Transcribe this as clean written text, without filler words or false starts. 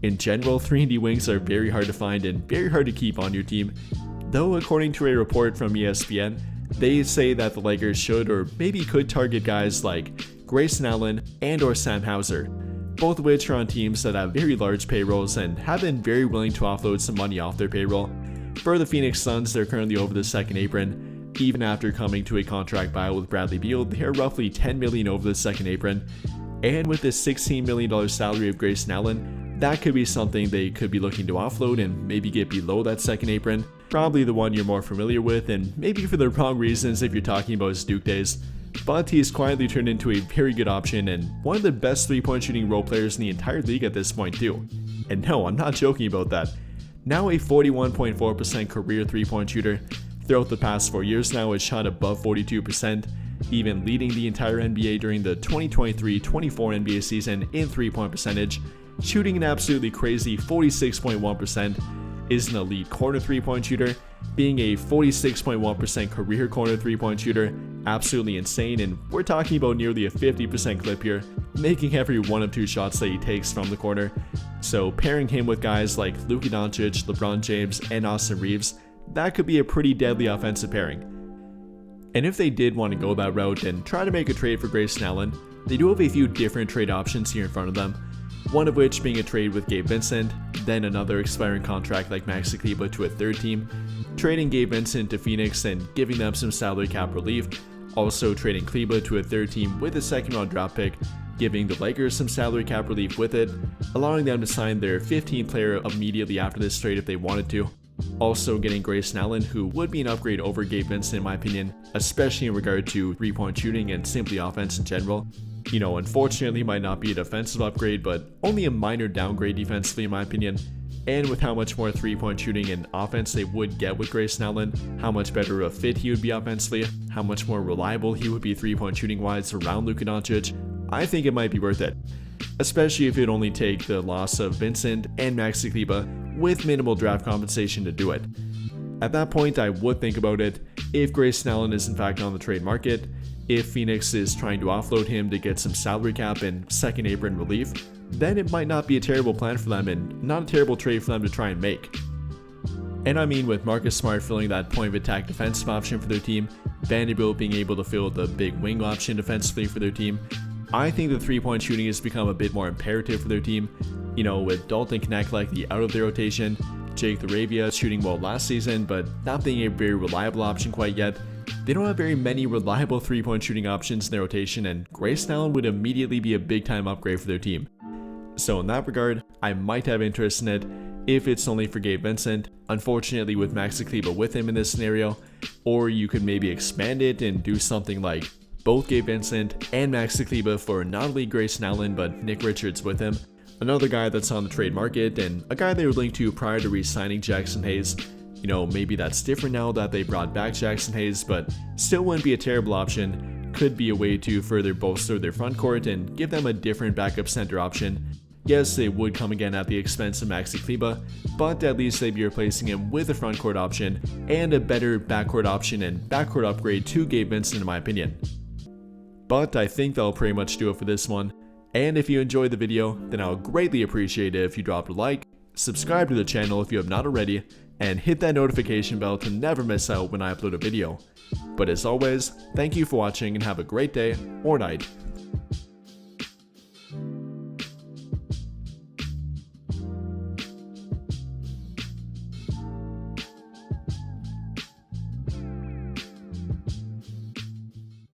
In general, 3-and-D wings are very hard to find and very hard to keep on your team, though according to a report from ESPN, they say that the Lakers should or maybe could target guys like Grayson Allen and or Sam Hauser, both of which are on teams that have very large payrolls and have been very willing to offload some money off their payroll. For the Phoenix Suns, they're currently over the second apron. Even after coming to a contract buyout with Bradley Beal, they are roughly $10 million over the second apron. And with the $16 million salary of Grayson Allen, that could be something they could be looking to offload and maybe get below that second apron. Probably the one you're more familiar with, and maybe for the wrong reasons if you're talking about his Duke days. But he's quietly turned into a very good option and one of the best 3-point shooting role players in the entire league at this point too. And no, I'm not joking about that. Now a 41.4% career 3-point shooter, throughout the past 4 years now has shot above 42%, even leading the entire NBA during the 2023-24 NBA season in 3-point percentage, shooting an absolutely crazy 46.1%, is an elite corner 3-point shooter, being a 46.1% career corner 3-point shooter, absolutely insane, and we're talking about nearly a 50% clip here, making every one of 2 shots that he takes from the corner. So pairing him with guys like Luka Doncic, LeBron James, and Austin Reeves, that could be a pretty deadly offensive pairing. And if they did want to go that route and try to make a trade for Grayson Allen, they do have a few different trade options here in front of them, one of which being a trade with Gabe Vincent, then another expiring contract like Maxi Kleber to a third team, trading Gabe Vincent to Phoenix and giving them some salary cap relief, also trading Kleber to a third team with a second round draft pick, giving the Lakers some salary cap relief with it, allowing them to sign their 15th player immediately after this trade if they wanted to. Also getting Grayson Allen, who would be an upgrade over Gabe Vincent in my opinion, especially in regard to 3-point shooting and simply offense in general. You know, unfortunately might not be a defensive upgrade, but only a minor downgrade defensively in my opinion. And with how much more 3-point shooting and offense they would get with Grayson Allen, how much better a fit he would be offensively, how much more reliable he would be 3-point shooting wise around Luka Doncic, I think it might be worth it. Especially if it only take the loss of Vincent and Maxi Kleber with minimal draft compensation to do it. At that point, I would think about it if Grayson Allen is in fact on the trade market, if Phoenix is trying to offload him to get some salary cap and second apron relief, then it might not be a terrible plan for them and not a terrible trade for them to try and make. And I mean, with Marcus Smart filling that point of attack defensive option for their team, Vanderbilt being able to fill the big wing option defensively for their team, I think the 3-point shooting has become a bit more imperative for their team. You know, with Dalton Knecht likely out of their rotation, Jake LaRavia shooting well last season but not being a very reliable option quite yet, they don't have very many reliable 3-point shooting options in their rotation, and Grayson Allen would immediately be a big time upgrade for their team. So in that regard, I might have interest in it if it's only for Gabe Vincent, unfortunately with Maxi Kleber with him in this scenario, or you could maybe expand it and do something like both Gabe Vincent and Maxi Kleber for not only Grayson Allen but Nick Richards with him, another guy that's on the trade market and a guy they were linked to prior to re-signing Jackson Hayes. You know, maybe that's different now that they brought back Jackson Hayes, but still wouldn't be a terrible option. Could be a way to further bolster their front court and give them a different backup center option. Yes, they would come again at the expense of Maxi Kleber, but at least they'd be replacing him with a front court option and a better backcourt option and backcourt upgrade to Gabe Vincent in my opinion. But I think that'll pretty much do it for this one. And if you enjoyed the video, then I'll greatly appreciate it if you drop a like, subscribe to the channel if you have not already, and hit that notification bell to never miss out when I upload a video. But as always, thank you for watching and have a great day or night.